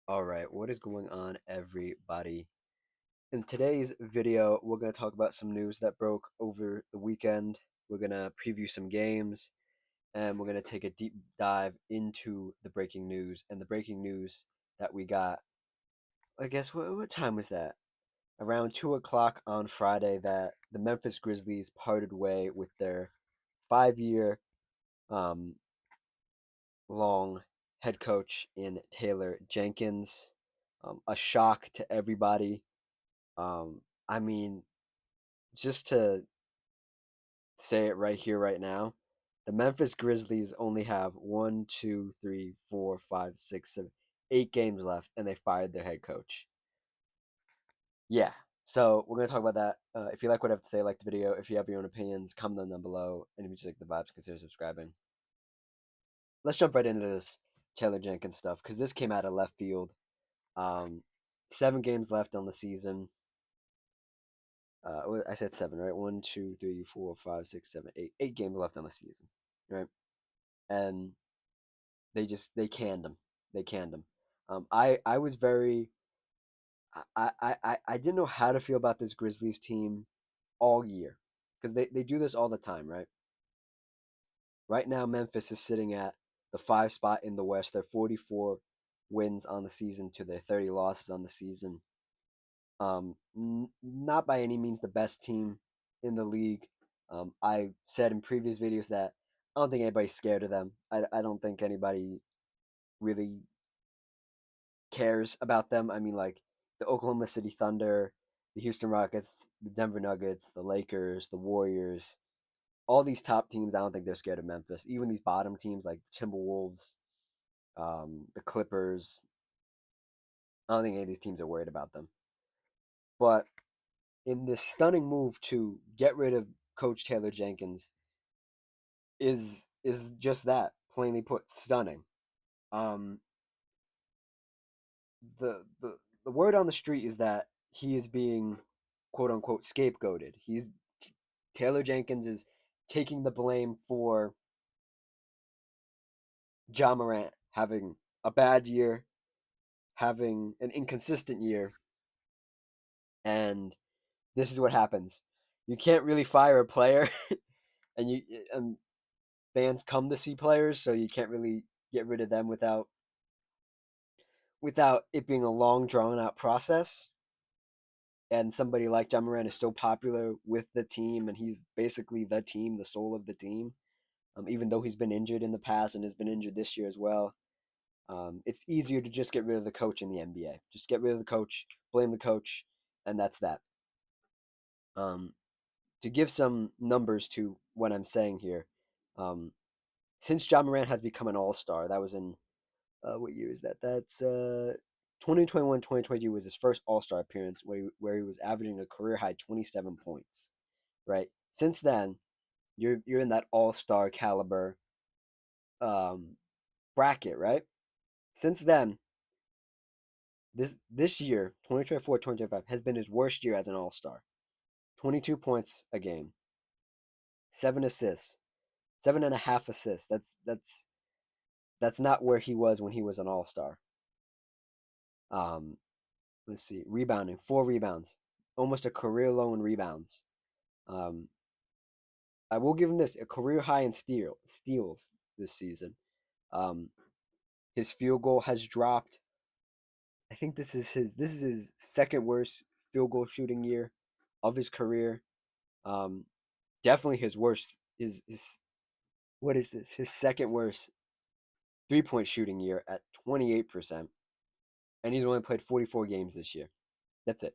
All right, what is going on, everybody? In today's video, we're going to talk about some news that broke over the weekend. We're going to preview some games, and we're going to take a deep dive into the breaking news. And the breaking news that we got, I guess, what time was that? Around 2 o'clock on Friday, that the Memphis Grizzlies parted way with their 5 year um, long head coach in Taylor Jenkins. A shock to everybody. I mean, just to say it right here, right now, the Memphis Grizzlies only have one, two, three, four, five, six, seven, 8 games left, and they fired their head coach. Yeah. So we're gonna talk about that. If you like what I have to say, like the video. If you have your own opinions, comment them below. And if you just like the vibes, consider subscribing. Let's jump right into this Taylor Jenkins stuff because this came out of left field. 7 games left on the season. I said seven, right? One, two, three, four, five, six, seven, eight. 8 games left on the season, right? And they canned him. They canned him. I was very I didn't know how to feel about this Grizzlies team all year because they do this all the time, right? Right now, Memphis is sitting at the 5 spot in the West. They're 44 wins on the season to their 30 losses on the season. Not by any means the best team in the league. I said in previous videos that I don't think anybody's scared of them. I don't think anybody really cares about them. I mean, like the Oklahoma City Thunder, the Houston Rockets, the Denver Nuggets, the Lakers, the Warriors, all these top teams, I don't think they're scared of Memphis. Even these bottom teams like the Timberwolves, the Clippers, I don't think any of these teams are worried about them. But in this stunning move to get rid of Coach Taylor Jenkins is just that, plainly put, stunning. Um, the word on the street is that he is being quote unquote scapegoated. Taylor Jenkins is taking the blame for Ja Morant having a bad year, having an inconsistent year, and this is what happens. You can't really fire a player, and and fans come to see players, so you can't really get rid of them without it being a long drawn out process. And somebody like John Moran is so popular with the team, and he's basically the team, the soul of the team. Even though he's been injured in the past and has been injured this year as well, it's easier to just get rid of the coach in the NBA. Just get rid of the coach, blame the coach, and that's that. Um, to give some numbers to what I'm saying here, um, since John Moran has become an All Star, that was in what year is that? That's 2021 2022 was his first All Star appearance where he was averaging a career high 27 points. Right. Since then, you're in that All Star caliber um, bracket, right? Since then, this year 2024 2025 has been his worst year as an All Star. 22 points a game, 7 assists, 7.5 assists. That's not where he was when he was an All Star. Um, let's see, rebounding, 4 rebounds, almost a career low in rebounds. Um, I will give him this, a career high in steals this season. Um, his field goal has dropped. I think this is his second worst field goal shooting year of his career. Um, definitely his worst. His what is this? His second worst 3 point shooting year at 28%, and he's only played 44 games this year. That's it.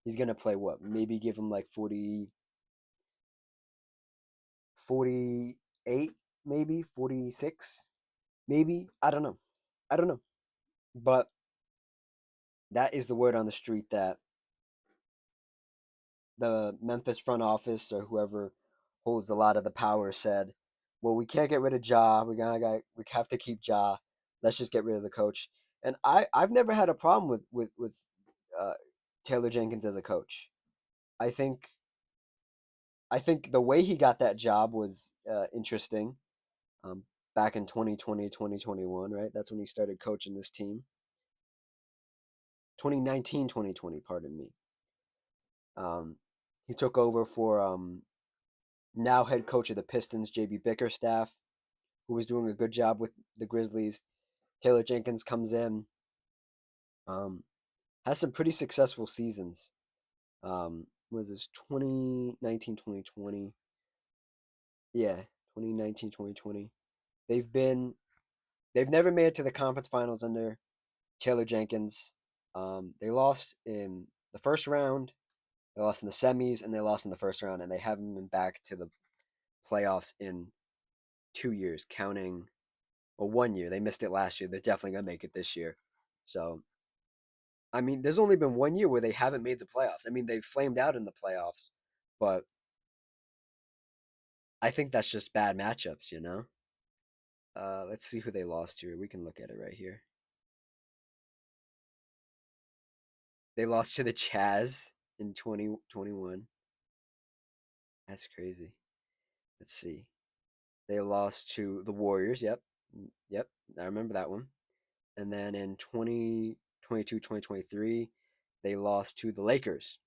He's gonna play what? Maybe give him like 48, maybe 46, maybe. I don't know. I don't know. But that is the word on the street that the Memphis front office or whoever holds a lot of the power said, "Well, we can't get rid of Ja. We have to keep Ja. Let's just get rid of the coach." And I've never had a problem with uh, Taylor Jenkins as a coach. I think I think the way he got that job was interesting. Um, back in 2020 2021, right? That's when he started coaching this team. 2019, 2020. Pardon me. Um, he took over for now head coach of the Pistons, JB Bickerstaff, who was doing a good job with the Grizzlies. Taylor Jenkins comes in, um, has some pretty successful seasons. Was this 2019, 2020? Yeah, 2019, 2020. They've been they've never made it to the conference finals under Taylor Jenkins. They lost in the first round, they lost in the semis, and they lost in the first round, and they haven't been back to the playoffs in 2 years, counting or 1 year. They missed it last year. They're definitely gonna make it this year. So I mean, there's only been 1 year where they haven't made the playoffs. I mean, they flamed out in the playoffs, but I think that's just bad matchups, you know? Let's see who they lost to. We can look at it right here. They lost to the Chaz in 2021. That's crazy. Let's see. They lost to the Warriors. Yep. Yep. I remember that one. And then in 2022, 2023, they lost to the Lakers.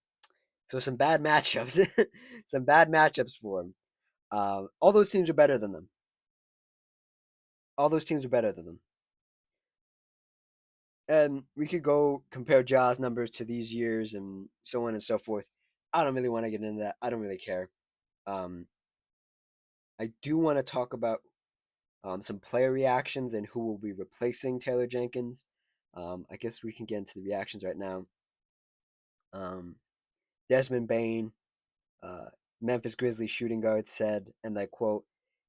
So some bad matchups. Some bad matchups for them. All those teams are better than them. All those teams are better than them. And we could go compare Ja's numbers to these years and so on and so forth. I don't really want to get into that. I don't really care. Um, I do want to talk about some player reactions and who will be replacing Taylor Jenkins. I guess we can get into the reactions right now. Um, Desmond Bain, uh, Memphis Grizzlies shooting guard, said, and I quote,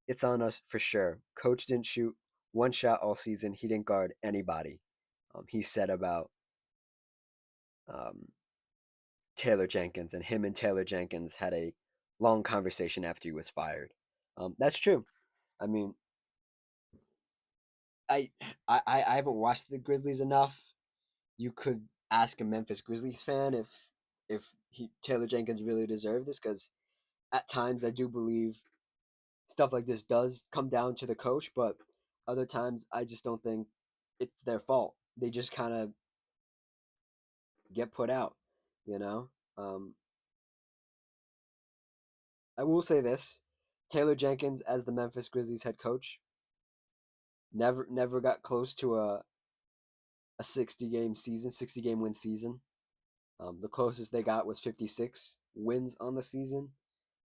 "It's on us for sure. Coach didn't shoot one shot all season. He didn't guard anybody." He said about um, Taylor Jenkins, and him and Taylor Jenkins had a long conversation after he was fired. That's true. I mean, I, I haven't watched the Grizzlies enough. You could ask a Memphis Grizzlies fan if Taylor Jenkins really deserved this, because at times I do believe stuff like this does come down to the coach, but other times I just don't think it's their fault. They just kind of get put out, you know. Um, I will say this: Taylor Jenkins, as the Memphis Grizzlies head coach, never got close to a 60 game season, 60 game win season. The closest they got was 56 wins on the season,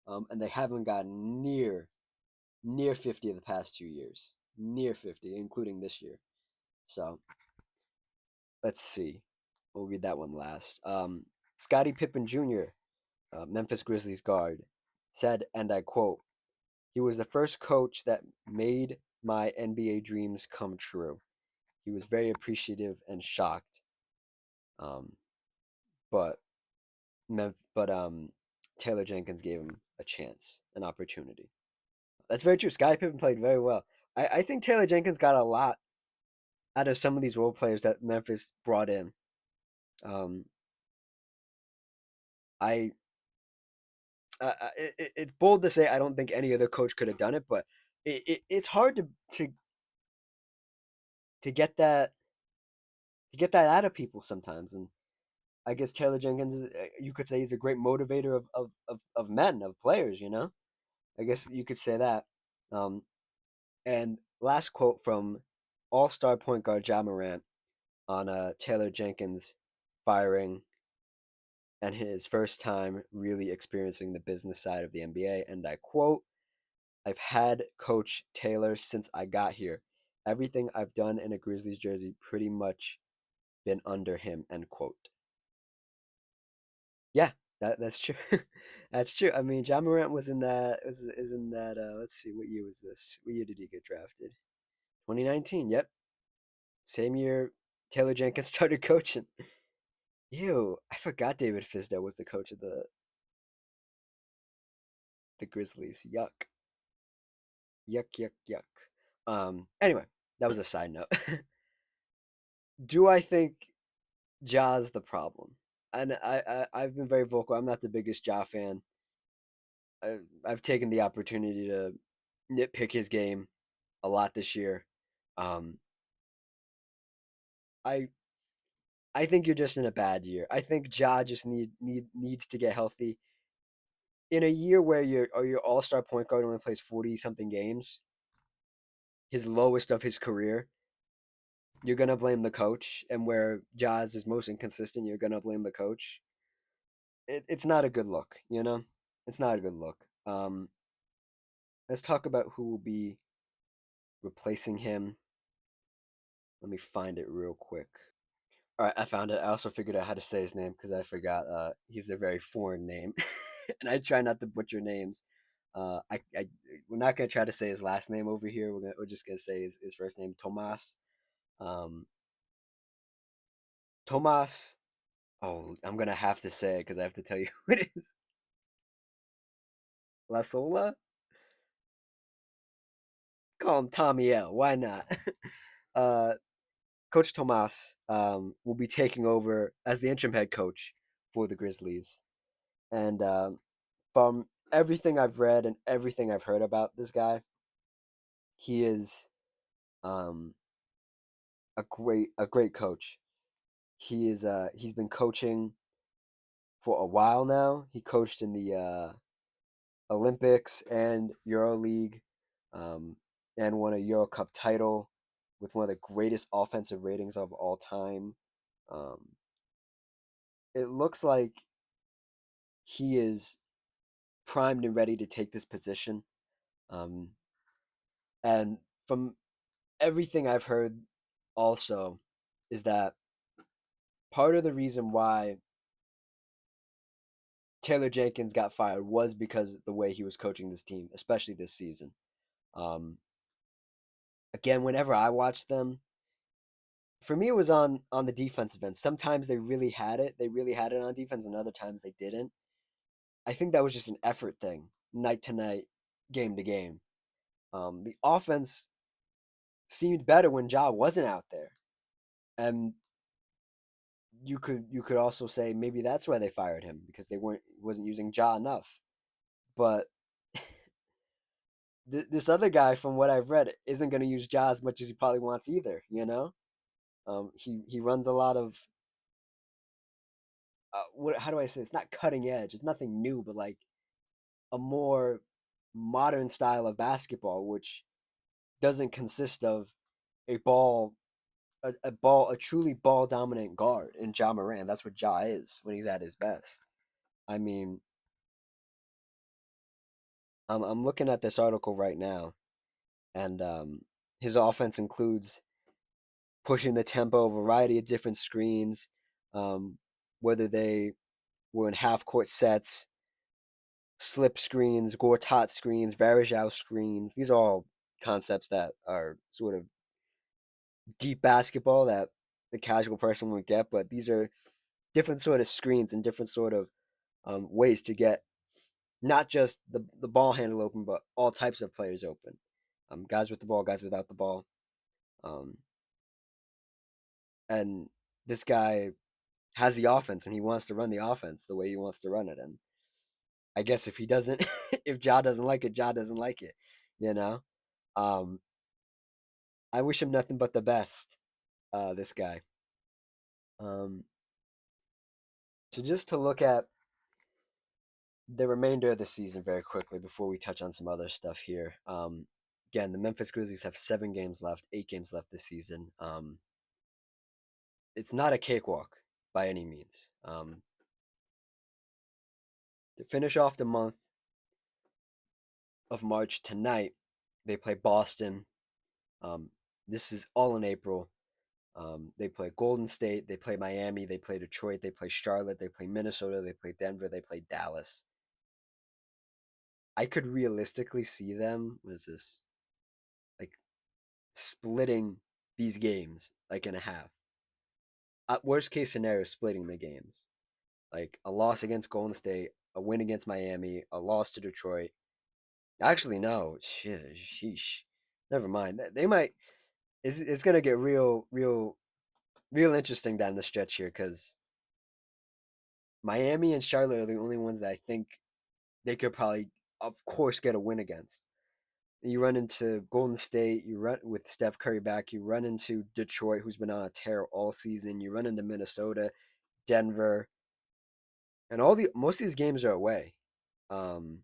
and they haven't gotten near 50 of the past 2 years, near 50, including this year. So let's see. We'll read that one last. Scottie Pippen Jr., Memphis Grizzlies guard, said, and I quote, "He was the first coach that made my NBA dreams come true. He was very appreciative and shocked. Um, but Taylor Jenkins gave him a chance, an opportunity." That's very true. Scottie Pippen played very well. I think Taylor Jenkins got a lot out of some of these role players that Memphis brought in. Um, I it's bold to say I don't think any other coach could have done it, but it's hard to get that out of people sometimes. And I guess Taylor Jenkins, you could say, he's a great motivator of men, of players. You know, I guess you could say that. Um, and last quote from All-Star point guard Ja Morant on Taylor Jenkins firing and his first time really experiencing the business side of the NBA. And I quote, "I've had Coach Taylor since I got here. Everything I've done in a Grizzlies jersey pretty much been under him," end quote. Yeah, that's true. That's true. I mean, John Morant was in that is in that let's see, what year was this? What year did he get drafted? 2019. Yep. Same year Taylor Jenkins started coaching. Ew, I forgot David Fisdale was the coach of the Grizzlies. Yuck. Yuck, yuck, yuck. Anyway, that was a side note. Do I think Ja's the problem? And I've been very vocal. I'm not the biggest Ja fan. I've taken the opportunity to nitpick his game a lot this year. Um, I I think you're just in a bad year. I think Ja just needs to get healthy. In a year where your all-star point guard only plays 40 something games, his lowest of his career, you're gonna blame the coach, and where Ja's is most inconsistent, you're gonna blame the coach. It's not a good look, you know. It's not a good look. Let's talk about who will be replacing him. Let me find it real quick. All right, I found it. I also figured out how to say his name because I forgot. He's a very foreign name, and I try not to butcher names. We're not gonna try to say his last name over here. We're just gonna say his first name, Tomas. Um, Tomas. Oh, I'm gonna have to say it because I have to tell you who it is. La Sola. Call him Tommy L. Why not? uh, Coach Tomas will be taking over as the interim head coach for the Grizzlies, and from everything I've read and everything I've heard about this guy, he is um, a great coach. He's been coaching for a while now. He coached in the Olympics and Euro League, um, and won a Euro Cup title with one of the greatest offensive ratings of all time. Um, it looks like he is primed and ready to take this position. Um, and from everything I've heard, also, is that part of the reason why Taylor Jenkins got fired was because of the way he was coaching this team, especially this season. Um, again, whenever I watched them, for me it was on the defensive end. Sometimes they really had it. They really had it on defense, and other times they didn't. I think that was just an effort thing, night to night, game to game. The offense seemed better when Ja wasn't out there, and you could also say maybe that's why they fired him because they wasn't using Ja enough. But this other guy, from what I've read, isn't going to use Ja as much as he probably wants either. He runs a lot of what? How do I say? It's not cutting edge. It's nothing new, but like a more modern style of basketball, which doesn't consist of a ball, a truly ball dominant guard in Ja Morant. That's what Ja is when he's at his best. I mean, I'm looking at this article right now, and his offense includes pushing the tempo, a variety of different screens, um, whether they were in half court sets, slip screens, Gortat screens, Varejao screens. These are all concepts that are sort of deep basketball that the casual person would get, but these are different sort of screens and different sort of ways to get not just the ball handle open, but all types of players open. Guys with the ball, guys without the ball. Um, and this guy has the offense and he wants to run the offense the way he wants to run it. And I guess if he doesn't, if Ja doesn't like it, Ja doesn't like it, you know? Um, I wish him nothing but the best, this guy. Um, so just to look at the remainder of the season very quickly before we touch on some other stuff here. Again, the Memphis Grizzlies have 7 games left, 8 games left this season. It's not a cakewalk by any means. To finish off the month of March tonight, they play Boston. Um, this is all in April. They play Golden State, they play Miami, they play Detroit, they play Charlotte, they play Minnesota, they play Denver, they play Dallas. I could realistically see them was this like splitting these games like in a half. At worst case scenario, splitting the games. Like a loss against Golden State, a win against Miami, a loss to Detroit. Actually, no. Shit, sheesh. Never mind. They might. It's gonna get real interesting down the stretch here because Miami and Charlotte are the only ones that I think they could probably, of course, get a win against. You run into Golden State. You run with Steph Curry back. You run into Detroit, who's been on a tear all season. You run into Minnesota, Denver, and all the most of these games are away. Um,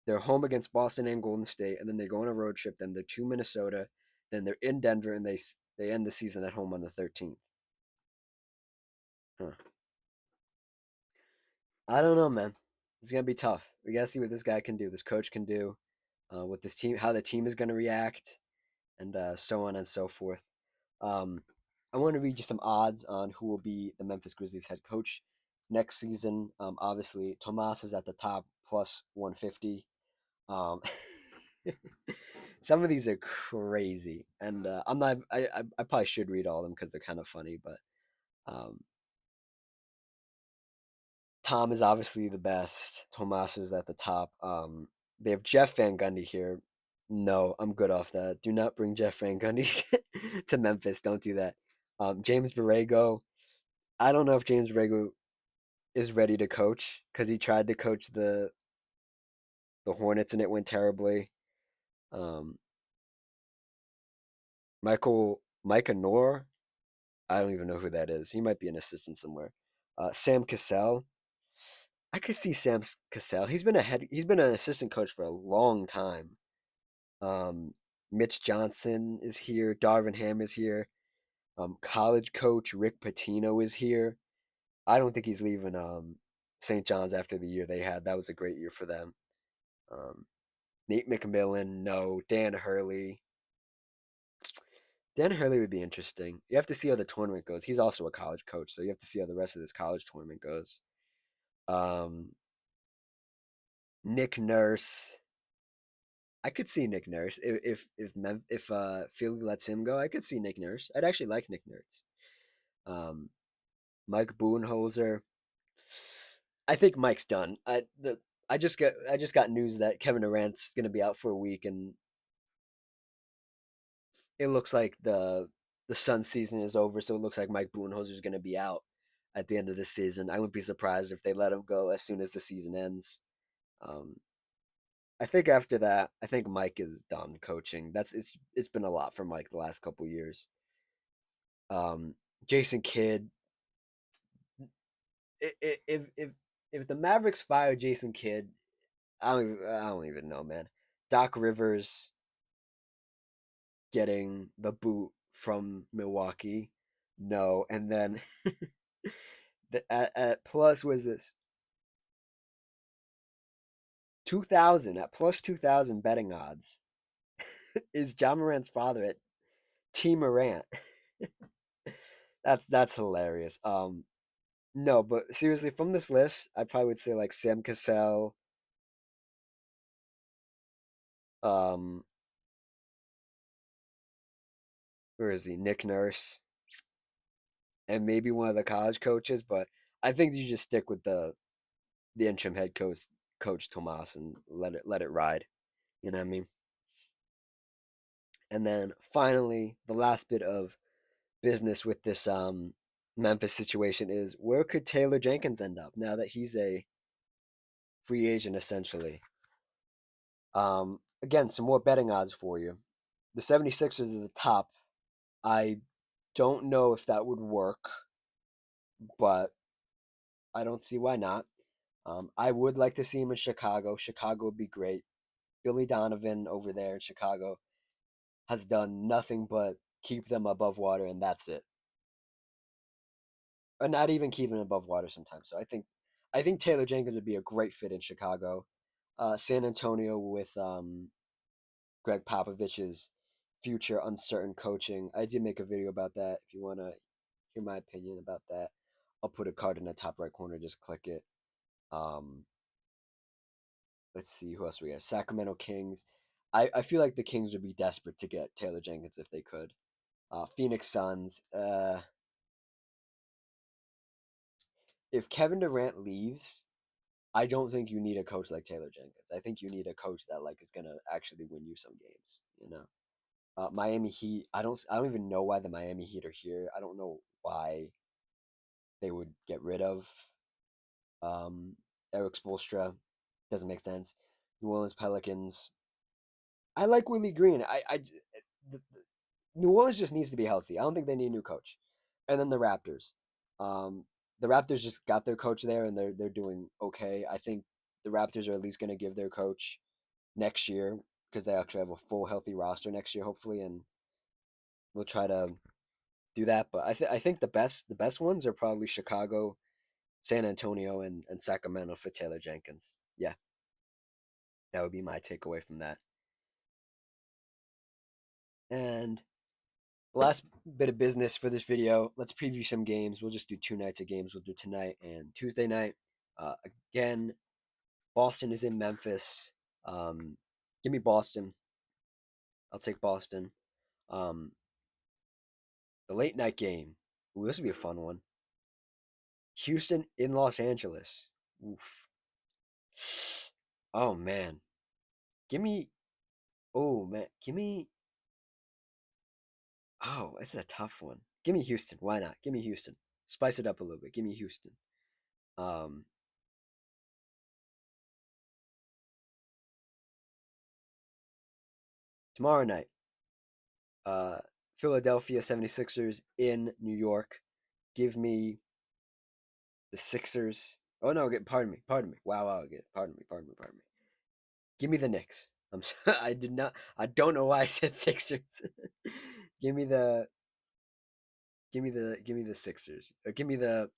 they're home against Boston and Golden State, and then they go on a road trip. Then they're to Minnesota. Then they're in Denver, and they end the season at home on the 13th. Huh. I don't know, man. It's gonna be tough. We gotta see what this guy can do. This coach can do. With this team, how the team is gonna react, and so on and so forth. Um, I want to read you some odds on who will be the Memphis Grizzlies head coach next season. Obviously, Tomas is at the top, plus 150. Um, some of these are crazy, and I'm not. I probably should read all of them because they're kind of funny, but um, Tom is obviously the best. Tomas is at the top. They have Jeff Van Gundy here. No, I'm good off that. Do not bring Jeff Van Gundy to Memphis. Don't do that. James Borrego. I don't know if James Borrego is ready to coach because he tried to coach the Hornets and it went terribly. Um, Micah Noor. I don't even know who that is. He might be an assistant somewhere. Sam Cassell. I could see Sam Cassell. He's been an assistant coach for a long time. Um, Mitch Johnson is here. Darvin Ham is here. College coach Rick Pitino is here. I don't think he's leaving St. John's after the year they had. That was a great year for them. Um, Nate McMillan, no. Dan Hurley. Dan Hurley would be interesting. You have to see how the tournament goes. He's also a college coach, so you have to see how the rest of this college tournament goes. Um, Nick Nurse. I could see Nick Nurse if Philly lets him go. I could see Nick Nurse. I'd actually like Nick Nurse. Um, Mike Budenholzer. I think Mike's done. I just got news that Kevin Durant's gonna be out for a week, and it looks like the Sun season is over. So it looks like Mike Budenholzer is gonna be out at the end of the season. I wouldn't be surprised if they let him go as soon as the season ends. Um, I think after that, I think Mike is done coaching. It's been a lot for Mike the last couple years. Um, Jason Kidd. If the Mavericks fire Jason Kidd, I don't even know, man. Doc Rivers getting the boot from Milwaukee, no, and then at plus was this 2,000 at plus 2,000 betting odds is John Morant's father at T Morant. That's hilarious. No, but seriously, from this list, I probably would say like Sam Cassell, um, where is he? Nick Nurse, and maybe one of the college coaches. But I think you just stick with the interim head coach Tomas and let it ride. You know what I mean? And then finally, the last bit of business with this Memphis situation is where could Taylor Jenkins end up now that he's a free agent essentially? Again, some more betting odds for you. The 76ers are the top. I don't know if that would work, but I don't see why not. I would like to see him in Chicago. Chicago would be great. Billy Donovan over there in Chicago has done nothing but keep them above water, and that's it. Or not even keep them above water sometimes. So I think Taylor Jenkins would be a great fit in Chicago. San Antonio with Greg Popovich's future uncertain coaching. I did make a video about that. If you want to hear my opinion about that, I'll put a card in the top right corner. Just click it. Um, let's see who else we got. Sacramento Kings. I feel like the Kings would be desperate to get Taylor Jenkins if they could. Phoenix Suns. If Kevin Durant leaves, I don't think you need a coach like Taylor Jenkins. I think you need a coach that like is gonna actually win you some games. You know, Miami Heat. I don't even know why the Miami Heat are here. I don't know why they would get rid of um, Eric Spoelstra. Doesn't make sense. New Orleans Pelicans. I like Willie Green. New Orleans just needs to be healthy. I don't think they need a new coach. And then the Raptors. Um, the Raptors just got their coach there, and they're doing okay. I think the Raptors are at least going to give their coach next year because they actually have a full healthy roster next year, hopefully, and we'll try to do that. But I think the best ones are probably Chicago, San Antonio, and Sacramento for Taylor Jenkins. Yeah, that would be my takeaway from that. And last bit of business for this video. Let's preview some games. We'll just do 2 nights of games. We'll do tonight and Tuesday night. Uh, Again, Boston is in Memphis. Give me Boston. I'll take Boston. Um, the late night game. Ooh, this would be a fun one. Houston in Los Angeles. Oof. Oh man. Give me. Oh man. Give me. Oh, this is a tough one. Give me Houston. Why not? Give me Houston. Spice it up a little bit. Give me Houston. Um, Tomorrow night. uh, Philadelphia 76ers in New York. Give me the Sixers. Oh no, pardon me, pardon me. Wow, wow, pardon me. Give me the Knicks. I'm sorry, I did not. I don't know why I said Sixers. give me the, give me the Sixers. Or give me the.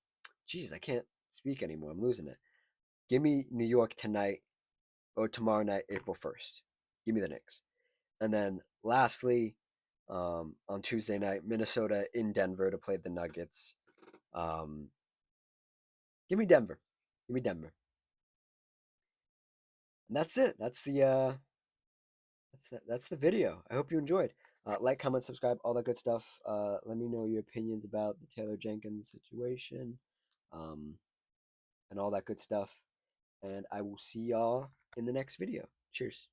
Jeez, I can't speak anymore. I'm losing it. Give me New York tonight or tomorrow night, April 1st. Give me the Knicks. And then lastly, on Tuesday night, Minnesota in Denver to play the Nuggets. Um, Give me Denver. Give me Denver. And that's it. That's the video. I hope you enjoyed. Like, comment, subscribe, all that good stuff. Let me know your opinions about the Taylor Jenkins situation, um, and all that good stuff. And I will see y'all in the next video. Cheers.